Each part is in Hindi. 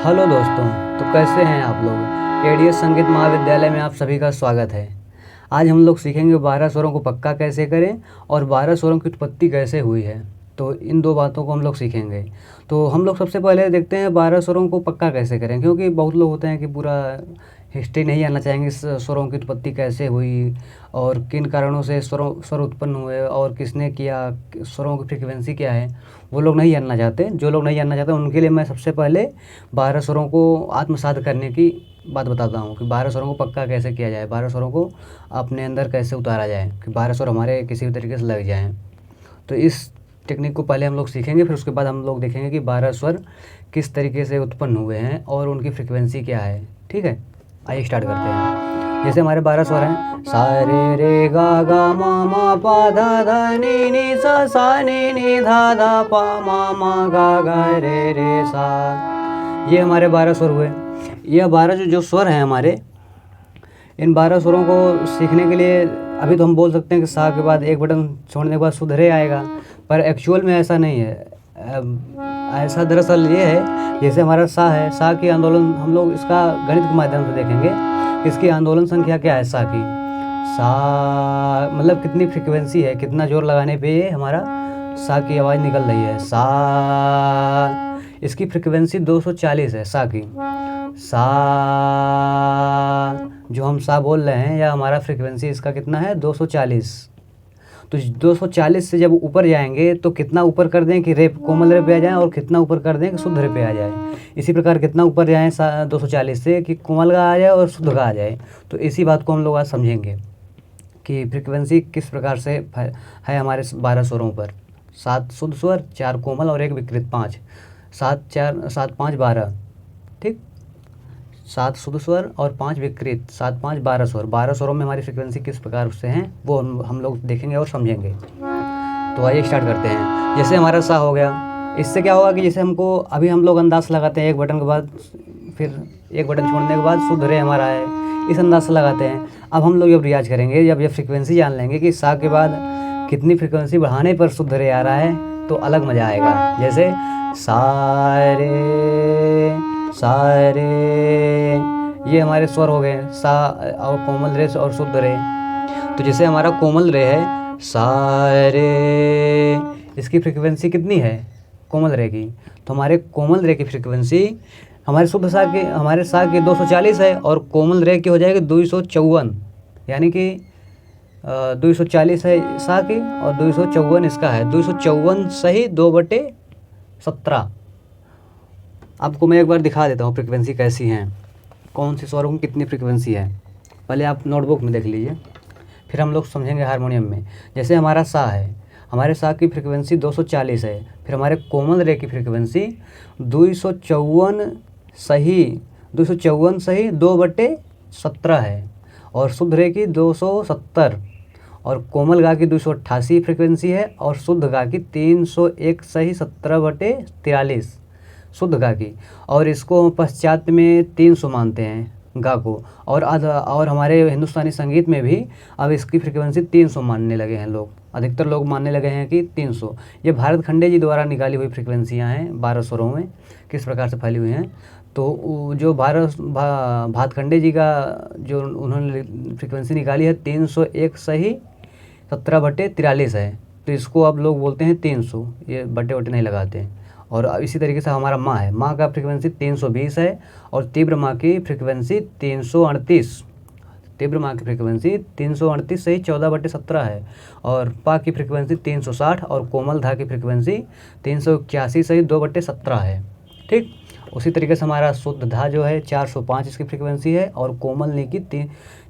हेलो दोस्तों। तो कैसे हैं आप लोग। एडीएस संगीत महाविद्यालय में आप सभी का स्वागत है। आज हम लोग सीखेंगे 12 स्वरों को पक्का कैसे करें और 12 स्वरों की उत्पत्ति कैसे हुई है। तो इन दो बातों को हम लोग सीखेंगे। तो हम लोग सबसे पहले देखते हैं 12 स्वरों को पक्का कैसे करें, क्योंकि बहुत लोग होते हैं कि पूरा हिस्ट्री नहीं जानना चाहेंगे स्वरों की उत्पत्ति कैसे हुई और किन कारणों से स्वर उत्पन्न हुए और किसने किया, स्वरों की फ्रीक्वेंसी क्या है, वो लोग नहीं जानना चाहते। जो लोग नहीं जानना चाहते उनके लिए मैं सबसे पहले 12 स्वरों को आत्मसात करने की बात बताता हूँ कि 12 स्वरों को पक्का कैसे किया जाए, 12 स्वरों को अपने अंदर कैसे उतारा जाए कि 12 स्वर हमारे किसी भी तरीके से लग जाएँ। तो इस टेक्निक को पहले हम लोग सीखेंगे, फिर उसके बाद हम लोग देखेंगे कि 12 स्वर किस तरीके से उत्पन्न हुए हैं और उनकी फ्रीक्वेंसी क्या है। ठीक है, आइए स्टार्ट करते हैं। जैसे हमारे 12 स्वर हैं, सा रे रे गा गा मा मा पा धा धा नी सा नी धा धा पा मा गा गा रे सा। ये हमारे 12 स्वर हुए। यह 12 जो स्वर हैं हमारे, इन 12 स्वरों को सीखने के लिए अभी तो हम बोल सकते हैं कि सा के बाद एक बटन छोड़ने के बाद शुद्ध रे आएगा, पर एक्चुअल में ऐसा नहीं है। ऐसा दरअसल ये है, जैसे हमारा सा है, सा की आंदोलन हम लोग इसका गणित के माध्यम से देखेंगे। इसकी आंदोलन संख्या क्या है सा की। सा मतलब कितनी फ्रीक्वेंसी है, कितना जोर लगाने पे ये हमारा सा की आवाज़ निकल रही है। सा, इसकी फ्रीक्वेंसी 240 है सा की। सा जो हम सा बोल रहे हैं, या हमारा फ्रीक्वेंसी इसका कितना है 240। तो 240 से जब ऊपर जाएंगे तो कितना ऊपर कर दें कि रे कोमल रे पे आ जाए और कितना ऊपर कर दें कि शुद्ध रे पे आ जाए। इसी प्रकार कितना ऊपर जाएँ 240 से कि कोमल का आ जाए और शुद्ध का आ जाए। तो इसी बात को हम लोग आज समझेंगे कि फ्रीक्वेंसी किस प्रकार से है हमारे 12 स्वरों पर। 7 शुद्ध स्वर, 4 कोमल और 1 विकृत, 5। 7 4 7 5 12। ठीक, 7 शुद्ध स्वर और 5 विकृत, 7 5 12 स्वर। 12 स्वरों में हमारी फ्रीक्वेंसी किस प्रकार से हैं वो हम लोग देखेंगे और समझेंगे। तो आइए स्टार्ट करते हैं। जैसे हमारा सा हो गया, इससे क्या होगा कि जैसे हमको अभी हम लोग अंदाज़ लगाते हैं, एक बटन के बाद फिर एक बटन छोड़ने के बाद शुद्ध रे हमारा है, इस अंदाज से लगाते हैं। अब हम लोग जब रियाज करेंगे, जब ये फ्रीक्वेंसी जान लेंगे कि सा के बाद कितनी फ्रीक्वेंसी बढ़ाने पर शुद्ध रे आ रहा है, तो अलग मज़ा आएगा। जैसे सारे, ये हमारे स्वर हो गए, सा और कोमल रे और शुद्ध रे। तो जैसे हमारा कोमल रे है सारे, इसकी फ्रीक्वेंसी कितनी है कोमल रे की। तो हमारे कोमल रे की फ्रीक्वेंसी हमारे शुद्ध सा की, हमारे सा की 240 है और कोमल रे की हो जाएगी 254, यानी कि 240 है सा की और 254 इसका है। 254 सही 2/17। आपको मैं एक बार दिखा देता हूँ फ्रीक्वेंसी कैसी हैं, कौन सी स्वरों की कितनी फ्रीक्वेंसी है। पहले आप नोटबुक में देख लीजिए, फिर हम लोग समझेंगे हारमोनियम में। जैसे हमारा सा है, हमारे सा की फ्रीक्वेंसी 240 है, फिर हमारे कोमल रे की फ्रीक्वेंसी 254 सही 2/17 है और शुद्ध रे की 270 और कोमल गा की 288 फ्रीक्वेंसी है और शुद्ध गा की 301 सही 17/43 शुद्ध गा की। और इसको पश्चात में 300 मानते हैं गा को, और हमारे हिंदुस्तानी संगीत में भी अब इसकी फ्रीक्वेंसी 300 मानने लगे हैं लोग। अधिकतर लोग मानने लगे हैं कि 300। ये भारत खंडे जी द्वारा निकाली हुई फ्रीक्वेंसियाँ हैं 12 स्वरों में किस प्रकार से फैली हुई हैं। तो जो भात खंडे जी का जो उन्होंने फ्रीक्वेंसी निकाली है 301 सही 17/43 है। तो इसको अब लोग बोलते हैं 300, ये बटे वटे नहीं लगाते हैं। और इसी तरीके से हमारा माँ है, माँ का फ्रीक्वेंसी 320 है और तीव्र माँ की फ्रीक्वेंसी 338। तीव्र माँ की फ्रीक्वेंसी 338 सही 14/17 है और पा की फ्रीक्वेंसी 360 और कोमल धा की फ्रीक्वेंसी 381 सही 2/17 है। ठीक, उसी तरीके से हमारा शुद्ध धा जो है 405 इसकी फ्रीक्वेंसी है और कोमल नी की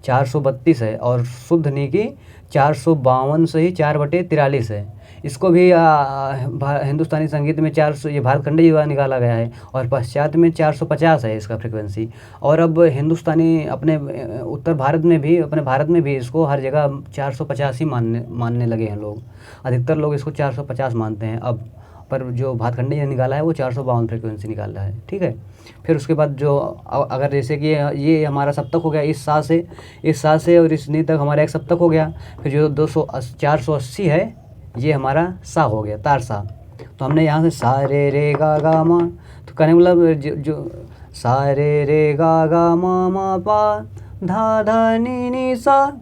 432 है और शुद्ध नी की 452 सही 4/43 है। इसको भी हिंदुस्तानी संगीत में 400, ये भारत खंडे जी द्वारा निकाला गया है और पश्चात में 450 है इसका फ्रीक्वेंसी। और अब हिंदुस्तानी अपने उत्तर भारत में भी, अपने भारत में भी इसको हर जगह 450 ही मानने लगे हैं लोग। अधिकतर लोग इसको 450 मानते हैं अब, पर जो भात खंडे जी निकाला है वो 452 फ्रीक्वेंसी निकाल रहा है। ठीक है, फिर उसके बाद जो अगर जैसे कि ये हमारा सप्तक हो गया, इस सा से और इस नी तक हमारा एक सप्तक हो गया। फिर जो 480 है ये हमारा सा हो गया, तार सा। तो हमने यहाँ से सा रे गा मा, तो कहने मतलब जो सा रे रे गा गा मा मा पा धा धा नी सा।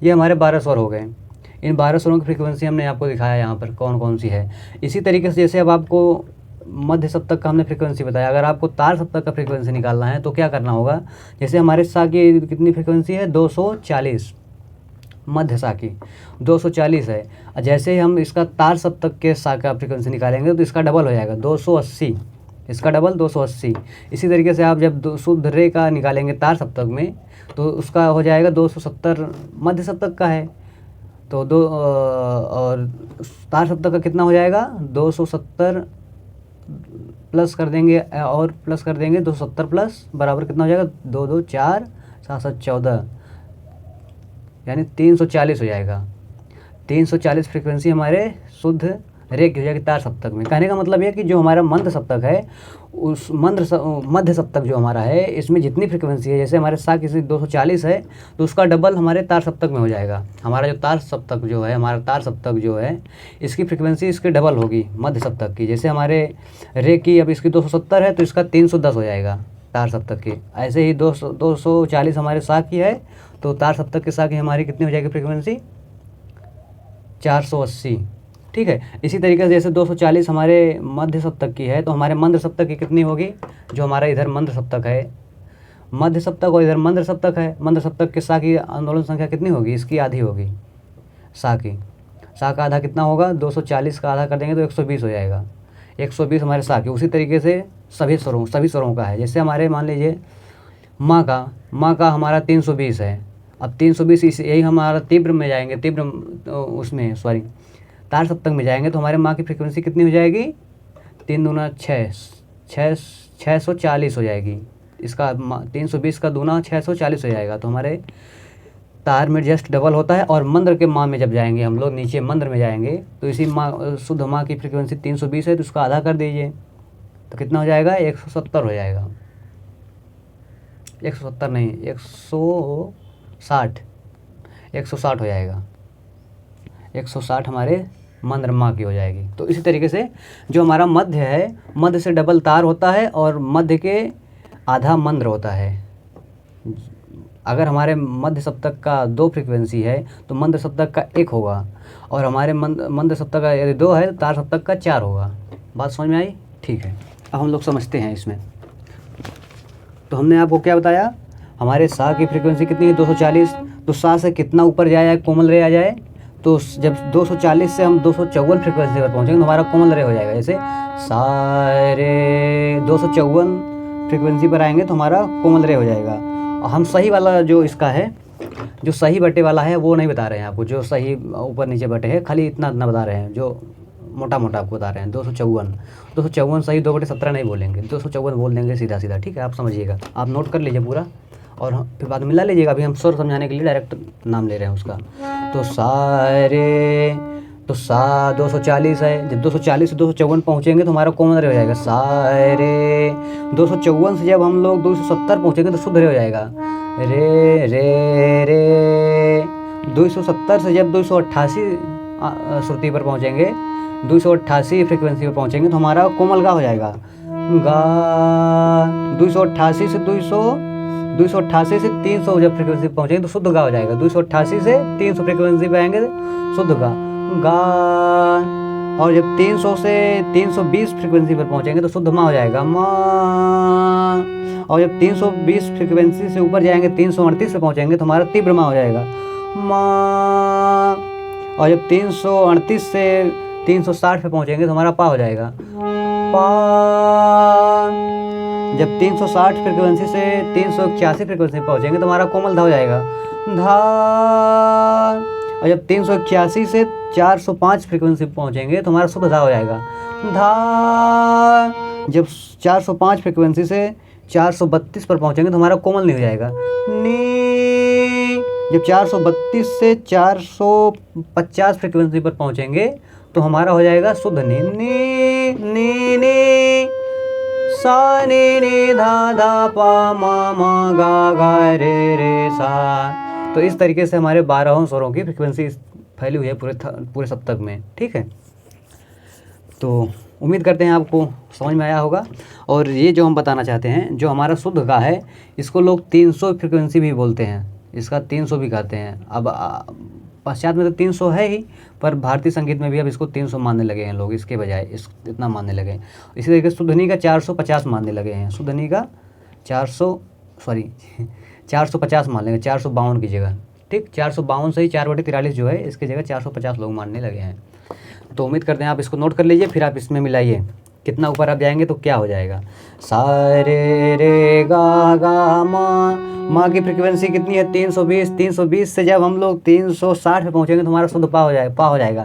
ये हमारे 12 स्वर हो गए। इन 12 स्वरों की फ्रीक्वेंसी हमने आपको दिखाया यहाँ पर कौन कौन सी है। इसी तरीके से जैसे अब आपको मध्य सप्तक का हमने फ्रीक्वेंसी बताया, अगर आपको तार सप्तक का फ्रीक्वेंसी निकालना है तो क्या करना होगा। जैसे हमारे सा की कितनी फ्रीक्वेंसी है, 240, मध्य सा की 240 है। जैसे ही हम इसका तार सप्तक के सा का फ्रीक्वेंसी निकालेंगे तो इसका डबल हो जाएगा 280, इसका डबल 280। इसी तरीके से आप जब शुद्ध रे का निकालेंगे तार सप्तक में तो उसका हो जाएगा 270, मध्य सप्तक का है तो और तार सप्तक का कितना हो जाएगा 270 प्लस कर देंगे और प्लस कर देंगे 270 प्लस बराबर कितना हो जाएगा 2 2 4 7 7 14, यानी 340 हो जाएगा। 340 फ्रीक्वेंसी हमारे शुद्ध रे की हो जाएगी तार सप्तक में। कहने का मतलब ये कि जो हमारा मध्य सप्तक है उस मध्य सप्तक जो हमारा है इसमें जितनी फ्रीक्वेंसी है, जैसे हमारे सा किसी 240 है तो उसका डबल हमारे तार सप्तक में हो जाएगा। हमारा जो तार सप्तक जो है, हमारा तार सप्तक जो है इसकी फ्रीक्वेंसी इसके डबल होगी मध्य सप्तक की। जैसे हमारे रे की अब इसकी 270 है तो इसका 310 हो जाएगा तार सप्तक की। ऐसे ही 240 हमारे सा की है तो तार सप्तक के सा की हमारी कितनी हो जाएगी फ्रीक्वेंसी 480। ठीक है। इसी तरीके से जैसे 240 हमारे मध्य सप्तक की है तो हमारे मंद्र सप्तक की कितनी होगी, जो हमारा इधर मंद्र सप्तक है, मध्य सप्तक और इधर मंद्र सप्तक है, मंद्र सप्तक के सा की आंदोलन संख्या कितनी होगी, इसकी आधी होगी सा की। सा का आधा कितना होगा, 240 का आधा कर देंगे तो 120 हो जाएगा। 120 हमारे सा की। उसी तरीके से सभी स्वरों का है। जैसे हमारे मान लीजिए माँ का हमारा 320 है। अब 320 इस यही हमारा तीव्र में जाएंगे, तीव्र उसमें सॉरी तार सप्तक में जाएंगे तो हमारे माँ की फ्रीक्वेंसी कितनी हो जाएगी 3 दूना 640 हो जाएगी। इसका 320 का दूना 640 हो जाएगा। तो हमारे तार में जस्ट डबल होता है। और मंद्र के माँ में जब जाएंगे हम लोग, नीचे मंद्र में जाएंगे तो इसी माँ शुद्ध माँ की फ्रीक्वेंसी 320 है तो उसका आधा कर दीजिए तो कितना हो जाएगा 170 हो जाएगा। 170 नहीं 160 हो जाएगा। 160 हमारे मंद्र माँ की हो जाएगी। तो इसी तरीके से जो हमारा मध्य है, मध्य से डबल तार होता है और मध्य के आधा मंद्र होता है। अगर हमारे मध्य सप्तक का 2 फ्रीक्वेंसी है तो मंद्र सप्तक का 1 होगा और हमारे मंद्र सप्तक का यदि 2 है तो तार सप्तक का 4 होगा। बात समझ में आई? ठीक है। अब हम लोग समझते हैं इसमें। तो हमने आपको क्या बताया, हमारे सा की फ्रीक्वेंसी कितनी है 240। तो सा से कितना ऊपर जाए कोमल रे आ जाए, तो जब 240 से हम 254 फ्रीक्वेंसी पर पहुँचेंगे तो हमारा कोमल रे हो जाएगा। जैसे सा रे 254 फ्रीक्वेंसी पर आएंगे तो हमारा कोमल रे हो जाएगा। और हम सही वाला जो इसका है, जो सही बटे वाला है वो नहीं बता रहे हैं आपको, जो सही ऊपर नीचे बटे है खाली इतना बता रहे हैं, जो मोटा आपको बता रहे हैं 254 सही 2/17 नहीं बोलेंगे, 254 बोल देंगे सीधा। ठीक है, आप समझिएगा, आप नोट कर लीजिए पूरा और फिर बाद में मिला लीजिएगा। अभी हम स्वर समझाने के लिए डायरेक्ट नाम ले रहे हैं उसका। तो सा 240 है। जब 240 से 254 पहुँचेंगे तो हमारा कोमल रे हो जाएगा। सा रे 254 से जब हम लोग 270 पहुँचेंगे तो शुद्ध रे हो जाएगा। रे रे रे 270 से जब 288 श्रुति पर पहुँचेंगे, 288 फ्रीक्वेंसी पर पहुँचेंगे तो हमारा कोमल गा हो जाएगा। गा 288 से 300 जब फ्रीक्वेंसी पहुँचेंगे तो शुद्ध गा हो जाएगा। 288 से 300 फ्रीक्वेंसी पे आएंगे शुद्ध गा। और जब 300 से 320 फ्रीक्वेंसी पर पहुँचेंगे तो शुद्ध माँ हो जाएगा। माँ। और जब 320 फ्रीक्वेंसी से ऊपर जाएंगे 338 पे पहुँचेंगे तो हमारा तीव्र माँ हो जाएगा। माँ। और जब 338 से 360 पे पहुँचेंगे तो हमारा पा हो जाएगा। पा। जब 360 फ्रीक्वेंसी से 381 फ्रीक्वेंसी पे पहुँचेंगे तो हमारा कोमल धा हो जाएगा। धा। और जब 381 से 405 फ्रीक्वेंसी पे पहुँचेंगे तो हमारा शुद्ध धा हो जाएगा। धा। जब 405 फ्रीक्वेंसी से 432 पर पहुँचेंगे तो हमारा कोमल नहीं हो जाएगा। नी। जब 432 से 450 फ्रीक्वेंसी पर पहुँचेंगे तो हमारा हो जाएगा शुद्ध नी। नी नी नी सा नी नी धा धा पा मा मा गा गा रे रे सा। तो इस तरीके से हमारे 12 स्वरों की फ्रीक्वेंसी फैली हुई है पूरे सप्तक में। ठीक है, तो उम्मीद करते हैं आपको समझ में आया होगा। और ये जो हम बताना चाहते हैं, जो हमारा शुद्ध गा है, इसको लोग 300 फ्रिक्वेंसी भी बोलते हैं, इसका 300 भी कहते हैं। अब पश्चात में तो 300 है ही, पर भारतीय संगीत में भी अब इसको 300 मानने लगे हैं लोग, इसके बजाय इतना मानने लगे हैं। इसी तरीके से शुद्ध ध्वनि का 450 मानने लगे हैं, शुद्ध ध्वनि का 450 मान लेंगे, 452 की जगह। ठीक, 452 से ही 4/43 जो है, इसकी जगह 450 लोग मानने लगे हैं। तो उम्मीद करते हैं आप इसको नोट कर लीजिए, फिर आप इसमें मिलाइए, कितना ऊपर आप जाएंगे तो क्या हो जाएगा। सा रे रे गा गा माँ की फ्रिक्वेंसी कितनी है? 320। 320 से जब हम लोग 360 पे पहुँचेंगे तो हमारा शुद्ध पा हो जाएगा।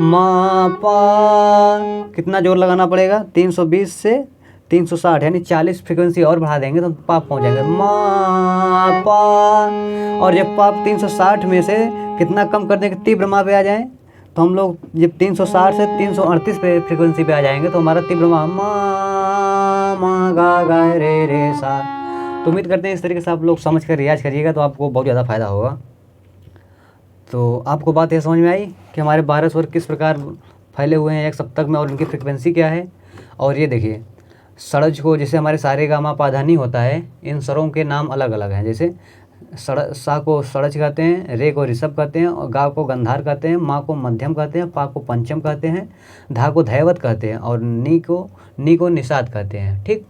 माँ पा, कितना जोर लगाना पड़ेगा? 320 से 360, यानी 40 फ्रिक्वेंसी और बढ़ा देंगे तो पा पहुँच जाएंगे, माँ पा। और जब पा 360 में से कितना कम कर देंगे, तीव्र माँ पे आ जाएँ, तो हम लोग जब 360 से 338 पे फ्रिक्वेंसी पे आ जाएंगे तो हमारा तीव्र मा गा गा रे रे सा। तो उम्मीद करते हैं इस तरीके से आप लोग समझ कर रियाज करिएगा तो आपको बहुत ज़्यादा फ़ायदा होगा। तो आपको बात यह समझ में आई कि हमारे 12 स्वर किस प्रकार फैले हुए हैं एक सप्तक में और उनकी फ्रिक्वेंसी क्या है। और ये देखिए, षड्ज को, जैसे हमारे सारे गा मा पा धा नी होता है, इन स्वरों के नाम अलग अलग हैं। जैसे सा को षड्ज कहते हैं, रे को ऋषभ कहते हैं, और गा को गंधार कहते हैं, माँ को मध्यम कहते हैं, पा को पंचम कहते हैं, धा को धैवत कहते हैं, और नी को निषाद कहते हैं। ठीक,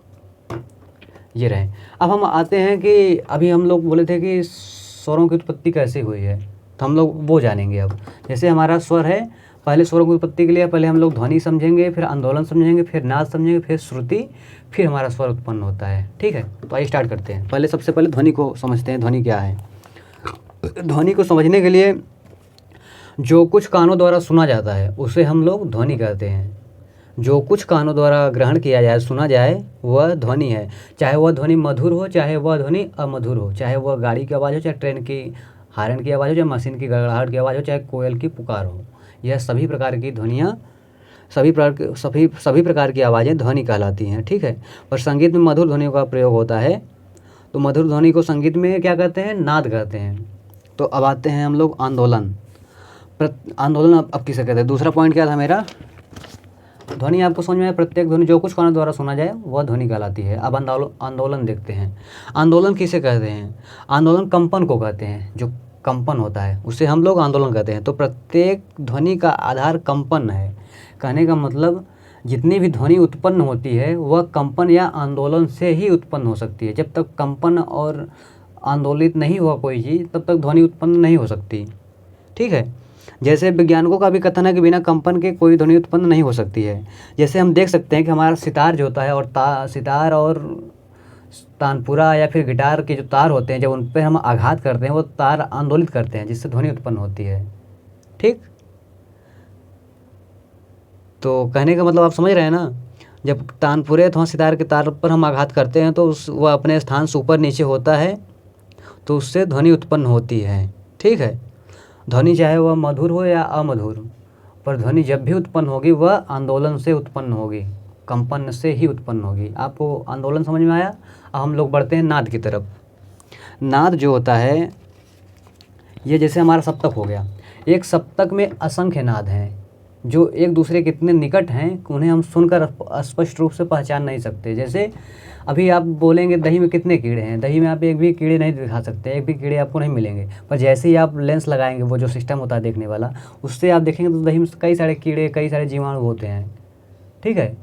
ये रहे। अब हम आते हैं कि अभी हम लोग बोले थे कि स्वरों की उत्पत्ति कैसे हुई है, तो हम लोग वो जानेंगे अब। जैसे हमारा स्वर है, पहले स्वरों की उत्पत्ति के लिए पहले हम लोग ध्वनि समझेंगे, फिर आंदोलन समझेंगे, फिर नाद समझेंगे, फिर श्रुति, फिर हमारा स्वर उत्पन्न होता है। ठीक है, तो आइए स्टार्ट करते हैं। पहले सबसे पहले ध्वनि को समझते हैं, ध्वनि क्या है। ध्वनि को समझने के लिए जो कुछ कानों द्वारा सुना जाता है उसे हम लोग ध्वनि कहते हैं। जो कुछ कानों द्वारा ग्रहण किया जाए, सुना जाए, वह ध्वनि है। चाहे वह ध्वनि मधुर हो, चाहे वह ध्वनि अमधुर हो, चाहे वह गाड़ी की आवाज़ हो, चाहे ट्रेन की हार्न की आवाज़ हो, चाहे मशीन की गड़गड़ाहट की आवाज़ हो, चाहे कोयल की पुकार हो। यह सभी प्रकार की ध्वनियाँ, सभी प्रकार की आवाज़ें ध्वनि कहलाती हैं। ठीक है, पर संगीत में मधुर ध्वनियों का प्रयोग होता है। तो मधुर ध्वनि को संगीत में क्या कहते हैं? नाद कहते हैं। तो अब आते हैं हम लोग आंदोलन। आंदोलन अब किसे कहते हैं? दूसरा पॉइंट क्या था मेरा? ध्वनि आपको समझ में आया, प्रत्येक ध्वनि जो कुछ कानों द्वारा सुना जाए वह ध्वनि कहलाती है। अब आंदोलन देखते हैं। आंदोलन किसे कहते हैं? आंदोलन कंपन को कहते हैं, जो कंपन होता है उसे हम लोग आंदोलन कहते हैं। तो प्रत्येक ध्वनि का आधार कंपन है। कहने का मतलब जितनी भी ध्वनि उत्पन्न होती है वह कंपन या आंदोलन से ही उत्पन्न हो सकती है। जब तक कंपन और आंदोलित नहीं हुआ कोई चीज़, तब तक ध्वनि उत्पन्न नहीं हो सकती। ठीक है, जैसे वैज्ञानिकों का भी कथन है कि बिना कंपन के कोई ध्वनि उत्पन्न नहीं हो सकती है। जैसे हम देख सकते हैं कि हमारा सितार जो होता है, और सितार और तानपुरा या फिर गिटार के जो तार होते हैं, जब उन पर हम आघात करते हैं वो तार आंदोलित करते हैं, जिससे ध्वनि उत्पन्न होती है। ठीक, तो कहने का मतलब आप समझ रहे हैं ना, जब तानपुरे अथवा सितार के तार पर हम आघात करते हैं तो वह अपने स्थान से ऊपर नीचे होता है, तो उससे ध्वनि उत्पन्न होती है। ठीक है, ध्वनि चाहे वह मधुर हो या अमधुर, पर ध्वनि जब भी उत्पन्न होगी वह आंदोलन से उत्पन्न होगी, कंपन से ही उत्पन्न होगी। आपको आंदोलन समझ में आया। अब हम लोग बढ़ते हैं नाद की तरफ। नाद जो होता है, ये जैसे हमारा सप्तक हो गया, एक सप्तक में असंख्य नाद हैं जो एक दूसरे के इतने निकट हैं, उन्हें हम सुनकर स्पष्ट रूप से पहचान नहीं सकते। जैसे अभी आप बोलेंगे दही में कितने कीड़े हैं, दही में आप एक भी कीड़े नहीं दिखा सकते, एक भी कीड़े आपको नहीं मिलेंगे। पर जैसे ही आप लेंस लगाएंगे, वो जो सिस्टम होता है देखने वाला, उससे आप देखेंगे तो दही में कई सारे कीड़े, कई सारे जीवाणु होते हैं। ठीक है,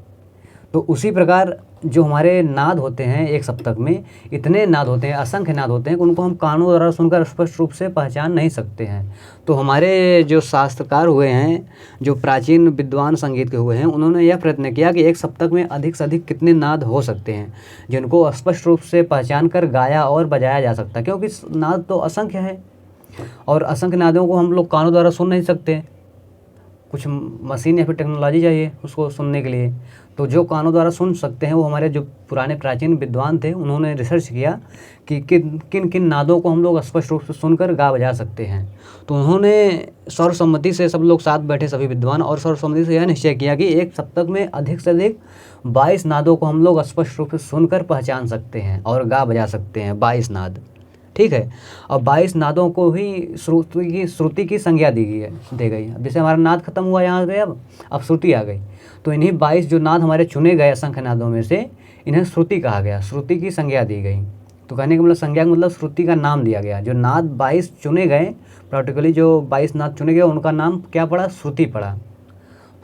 तो उसी प्रकार जो हमारे नाद होते हैं एक सप्तक में, इतने नाद होते हैं, असंख्य नाद होते हैं कि उनको हम कानों द्वारा सुनकर स्पष्ट रूप से पहचान नहीं सकते हैं। तो हमारे जो शास्त्रकार हुए हैं, जो प्राचीन विद्वान संगीत के हुए हैं, उन्होंने यह प्रयत्न किया कि एक सप्तक में अधिक से अधिक कितने नाद हो सकते हैं जिनको स्पष्ट रूप से पहचान कर गाया और बजाया जा सकता है। क्योंकि नाद तो असंख्य है और असंख्य नादों को हम लोग कानों द्वारा सुन नहीं सकते, कुछ मशीन या फिर टेक्नोलॉजी चाहिए उसको सुनने के लिए। तो जो कानों द्वारा सुन सकते हैं वो हमारे जो पुराने प्राचीन विद्वान थे, उन्होंने रिसर्च किया कि किन किन नादों को हम लोग स्पष्ट रूप से सुनकर गा बजा सकते हैं। तो उन्होंने सर्वसम्मति से, सब लोग साथ बैठे सभी विद्वान, और सर्वसम्मति से यह निश्चय किया कि एक सप्तक में अधिक से अधिक 22 नादों को हम लोग स्पष्ट रूप से सुनकर पहचान सकते हैं और गा बजा सकते हैं। 22 नाद। ठीक है। और 22 नादों को ही श्रुति की संज्ञा दी गई। अब जैसे हमारा नाद खत्म हुआ यहाँ पे, अब श्रुति आ गई, तो इन्हीं 22 जो नाद हमारे चुने गए असंख्य नादों में से इन्हें श्रुति कहा गया, श्रुति की संज्ञा दी गई। तो कहने का मतलब संज्ञा का मतलब श्रुति का नाम दिया गया। जो नाद 22 चुने गए, पर्टिकुलरली जो 22 नाद चुने गए उनका नाम क्या पड़ा? श्रुति पड़ा।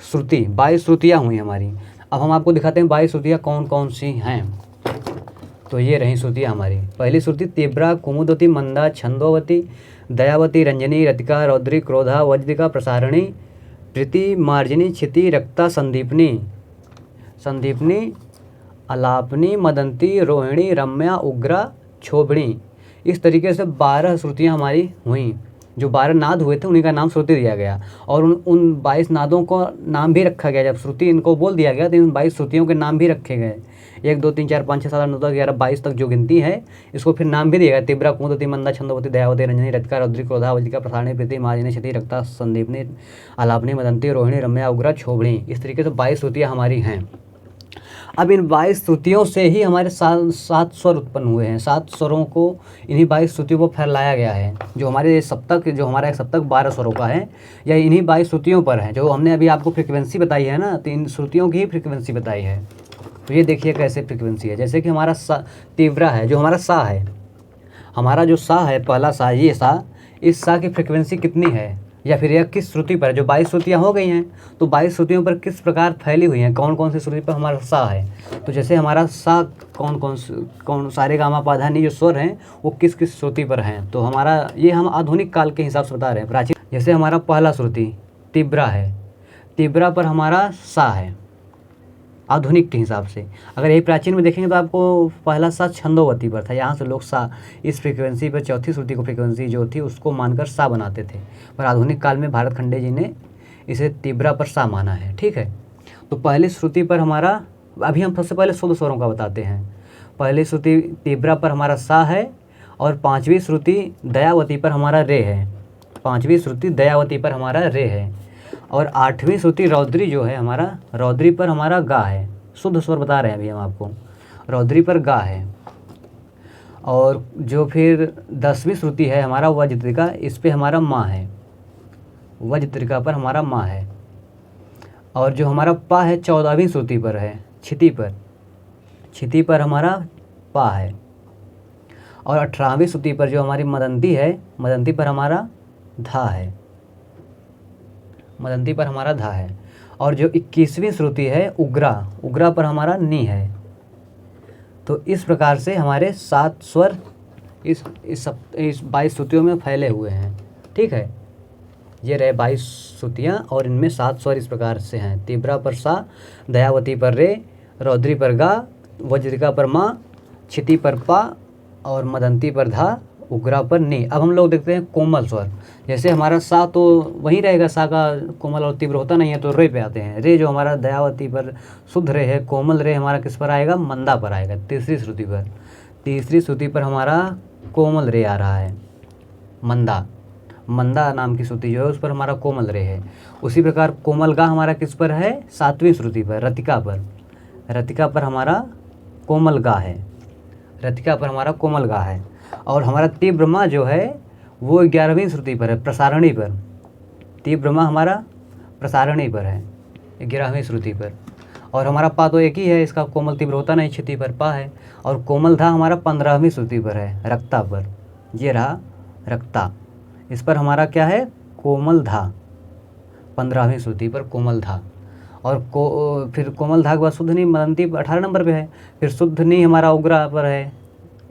श्रुति, 22 श्रुतियाँ हुई हमारी। अब हम आपको दिखाते हैं 22 श्रुतियाँ कौन कौन सी हैं। तो ये रही श्रुतियाँ हमारी। पहली श्रुति तीव्रा, कुमुदवती, मंदा, छंदोवती, दयावती, रंजनी, रतिका, रौद्री, क्रोधा, वज्रिका, प्रसारणी, प्रीति, मार्जनी, क्षिति, रक्ता, संदीपनी, अलापनी, मदंती, रोहिणी, रम्या, उग्रा, क्षोभणी। इस तरीके से 12 श्रुतियाँ हमारी हुई। जो 12 नाद हुए थे उन्हीं का नाम श्रुति दिया गया, और उन 22 नादों को नाम भी रखा गया। जब श्रुति इनको बोल दिया गया तो इन 22 श्रुतियों के नाम भी रखे गए। 1 2 3 4 5 6 7 8 9 10 11 22 तक जो गिनती है, इसको फिर नाम भी दिया गया। तीव्रा, कुमुदवती, मंदा, छंदोवती, दयावती, रंजनी, रतिका, रौद्री, क्रोधा, वज्रिका, प्रसारणी, प्रीति, मार्जनी, क्षिति, रक्ता, संदीपनी, आलापनी, मदंती, रोहिणी, रम्या, उग्रा, क्षोभणी। इस तरीके से 22 श्रुतियाँ हमारी हैं। अब इन 22 श्रुतियों से ही हमारे 7 स्वर उत्पन्न हुए हैं। 7 स्वरों को इन्हीं 22 श्रुतियों को फैलाया गया है। जो हमारे सप्तक, जो हमारा एक सप्तक 12 स्वरों का है, या इन्हीं 22 श्रुतियों पर है। जो हमने अभी आपको फ्रीक्वेंसी बताई है ना, तो इन श्रुतियों की ही फ्रीक्वेंसी बताई है। तो ये देखिए कैसे फ्रीक्वेंसी है। जैसे कि हमारा सा तीव्रा है, जो हमारा सा है, हमारा जो सा है, पहला सा, ये सा, इस सा की फ्रीक्वेंसी कितनी है, या फिर यह किस श्रुति पर, जो 22 श्रुतियाँ हो गई हैं, तो 22 श्रुतियों पर किस प्रकार फैली हुई हैं, कौन कौन सी श्रुति पर हमारा सा है। तो जैसे हमारा सा कौन सारे गामा पाधा नी जो स्वर हैं वो किस किस श्रुति पर हैं। तो हमारा ये हम आधुनिक काल के हिसाब से बता रहे हैं। प्राचीन, जैसे हमारा पहला श्रुति तीव्रा है, तीव्रा पर हमारा सा है आधुनिक के हिसाब से। अगर यही प्राचीन में देखेंगे तो आपको पहला सा छंदोवती पर था। यहाँ से लोग सा, इस फ्रीक्वेंसी पर चौथी श्रुति को फ्रीक्वेंसी जो थी उसको मानकर सा बनाते थे, पर आधुनिक काल में भारत खंडे जी ने इसे तीव्रा पर सा माना है। ठीक है। तो पहली श्रुति पर हमारा, अभी हम सबसे पहले शुद्ध स्वरों का बताते हैं। पहली श्रुति तीव्रा पर हमारा सा है, और 5वीं श्रुति दयावती पर हमारा रे है। 5वीं श्रुति दयावती पर हमारा रे है, और 8वीं श्रुति रौद्री जो है हमारा, रौद्री पर हमारा गा है। शुद्ध स्वर बता रहे हैं अभी हम आपको, रौद्री पर गा है। और जो फिर 10वीं श्रुति है हमारा वज्रिका, इस पे हमारा माँ है, वज्रिका पर हमारा माँ है। और जो हमारा पा है 14वीं श्रुति पर है, क्षिति पर, क्षिति पर हमारा पा है। और 18वीं श्रुति पर जो हमारी मदंती है, मदंती पर हमारा धा है, मदंती पर हमारा धा है। और जो 21वीं श्रुति है उग्रा, उग्रा पर हमारा नी है। तो इस प्रकार से हमारे 7 स्वर इस 22 श्रुतियों में फैले हुए हैं। ठीक है। ये रहे 22 श्रुतियाँ, और इनमें 7 स्वर इस प्रकार से हैं। तीव्रा पर सा, दयावती पर रे, रौद्री पर गा, वज्रिका पर माँ, क्षिति पर पा, और मदंती पर धा, उग्रा पर नी। अब हम लोग देखते हैं कोमल स्वर। जैसे हमारा सा तो वही रहेगा, सा का कोमल और तीव्र होता नहीं है, तो रे पे आते हैं। रे जो हमारा दयावती पर शुद्ध रे है, कोमल रे हमारा किस पर आएगा? मंदा पर आएगा, तीसरी श्रुति पर। तीसरी श्रुति पर हमारा कोमल रे आ रहा है, मंदा, मंदा नाम की श्रुति जो है उस पर हमारा कोमल रे है। उसी प्रकार कोमल गा हमारा किस पर है? 7वीं श्रुति पर, रतिका पर। रतिका पर हमारा कोमल गा है, रतिका पर हमारा कोमल गा है। और हमारा तीव्र मा जो है वो 11वीं श्रुति पर है, प्रसारणी पर। तीव्र मा हमारा प्रसारणी पर है, 11वीं श्रुति पर। और हमारा पा तो एक ही है, इसका कोमल तीव्र होता नहीं, क्षिति पर पा है। और कोमल धा हमारा 15वीं श्रुति पर है, रक्ता पर। ये रहा रक्ता, इस पर हमारा क्या है? कोमल धा, 15वीं श्रुति पर कोमल धा। और फिर कोमल धा के बाद शुद्ध नी मदंती 18 नंबर पे है। फिर शुद्ध नी हमारा उग्रा पर है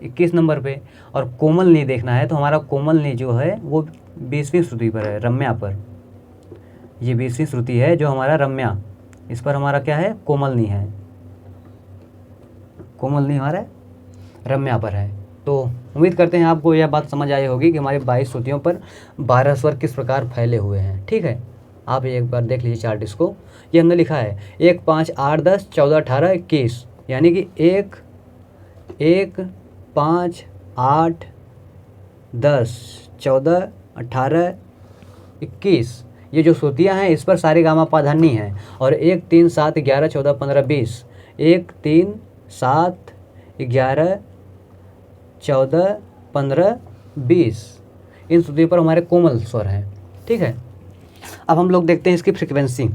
21 नंबर पे। और कोमल नी देखना है तो हमारा कोमल नी जो है वो 20वीं श्रुति पर है, रम्या पर। ये 20वीं श्रुति है जो हमारा रम्या, इस पर हमारा क्या है? कोमल नी है, कोमल नी हमारा रम्या पर है। तो उम्मीद करते हैं आपको यह बात समझ आई होगी कि हमारी 22 श्रुतियों पर 12 स्वर किस प्रकार फैले हुए हैं। ठीक है। आप एक बार देख लीजिए चार्ट इसको। ये हमने लिखा है 1 5 8 10 14 18 21, यानी कि 1 1 5 8 10 14 18 21, ये जो श्रुतियाँ हैं इस पर सारे गामा पाधानी हैं। और 1 3 7 11 14 15 20, 1 3 7 11 14 15 20 इन श्रुतियों पर हमारे कोमल स्वर हैं। ठीक है, अब हम लोग देखते हैं इसकी फ्रीक्वेंसी।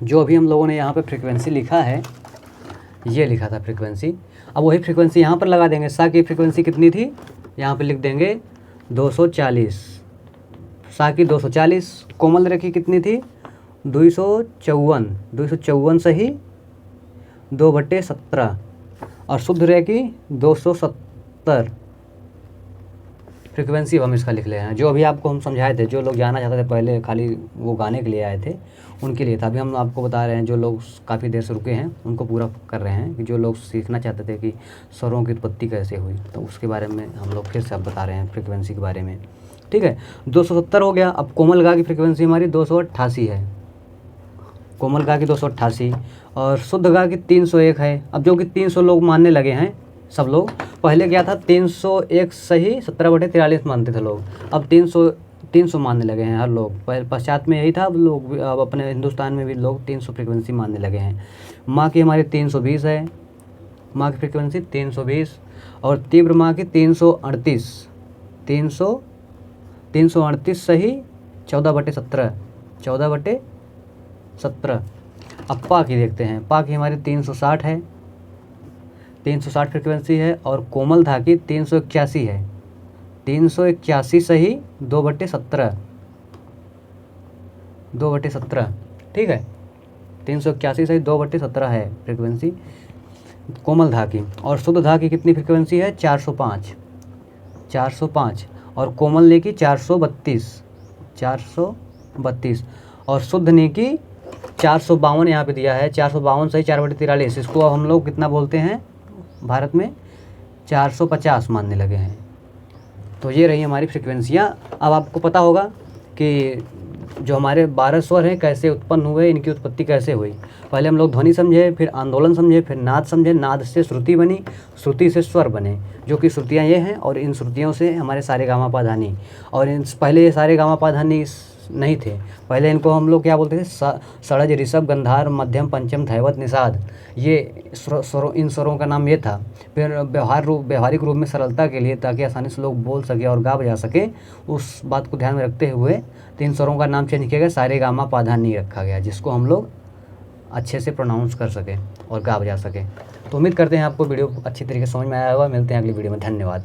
जो अभी हम लोगों ने यहाँ पे फ्रीक्वेंसी लिखा है, ये लिखा था फ्रीक्वेंसी, अब वही फ्रीक्वेंसी यहाँ पर लगा देंगे। सा की फ्रीक्वेंसी कितनी थी, यहाँ पे लिख देंगे 240, सा की 240। कोमल रेखी कितनी थी, 254 सही 2/17 और शुद्ध रेखी 270। फ्रीक्वेंसी हम इसका लिख ले रहे हैं, जो अभी आपको हम समझाए थे। जो लोग जानना चाहते थे पहले, खाली वो गाने के लिए आए थे, उनके लिए था। अभी हम आपको बता रहे हैं, जो लोग काफ़ी देर से रुके हैं उनको पूरा कर रहे हैं, कि जो लोग सीखना चाहते थे कि स्वरों की उत्पत्ति कैसे हुई, तो उसके बारे में हम लोग फिर से अब बता रहे हैं फ्रीक्वेंसी के बारे में। ठीक है, 270 हो गया। अब कोमल गा की फ्रीक्वेंसी हमारी 288 है, कोमल गा की 288 और शुद्ध गा की 301 है। अब जो कि 300 लोग मानने लगे हैं सब लोग। पहले क्या था, 301 सही 17/43 मानते थे लोग, अब 300 मानने लगे हैं हर लोग। पहले पश्चात में यही था, अब लोग अब अपने हिंदुस्तान में भी लोग 300 फ्रीक्वेंसी मानने लगे हैं। माँ की हमारी 320 है, माँ की फ्रीक्वेंसी 320 और तीव्र माँ की 338 सही 14/17। अब पा की देखते हैं, पा की हमारी 360 है, 360 फ्रीक्वेंसी है और कोमल धा की 381 है, 381 सही 2/17। ठीक है, 381 सही 2/17 है फ्रीक्वेंसी कोमल धा की। और शुद्ध धा की कितनी फ्रीक्वेंसी है, 405 और कोमल ने की 432 और शुद्ध ने की 452 यहाँ पे दिया है, 452 सही 4/43। इसको अब हम लोग कितना बोलते हैं भारत में, 450 मानने लगे हैं। तो ये रही हमारी फ्रीक्वेंसियाँ। अब आपको पता होगा कि जो हमारे 12 स्वर हैं कैसे उत्पन्न हुए, इनकी उत्पत्ति कैसे हुई। पहले हम लोग ध्वनि समझे, फिर आंदोलन समझे, फिर नाद समझे, नाद से श्रुति बनी, श्रुति से स्वर बने, जो कि श्रुतियाँ ये हैं। और इन श्रुतियों से हमारे सारे गामा पा धा नी। और इन पहले ये सारे गामा पा धा नी नहीं थे, पहले इनको हम लोग क्या बोलते थे, षडज ऋषभ गंधार मध्यम पंचम धैवत निषाद, ये इन स्वरों का नाम ये था। फिर व्यवहारिक रूप में सरलता के लिए, ताकि आसानी से लोग बोल सके और गा बजा सके, उस बात को ध्यान में रखते हुए 3 स्वरों का नाम चेंज किया गया, सारे गामा पा धा नी रखा गया, जिसको हम लोग अच्छे से प्रोनाउंस कर सकें और गा बजा सकें। तो उम्मीद करते हैं आपको वीडियो अच्छी तरीके से समझ में आया होगा। मिलते हैं अगली वीडियो में, धन्यवाद।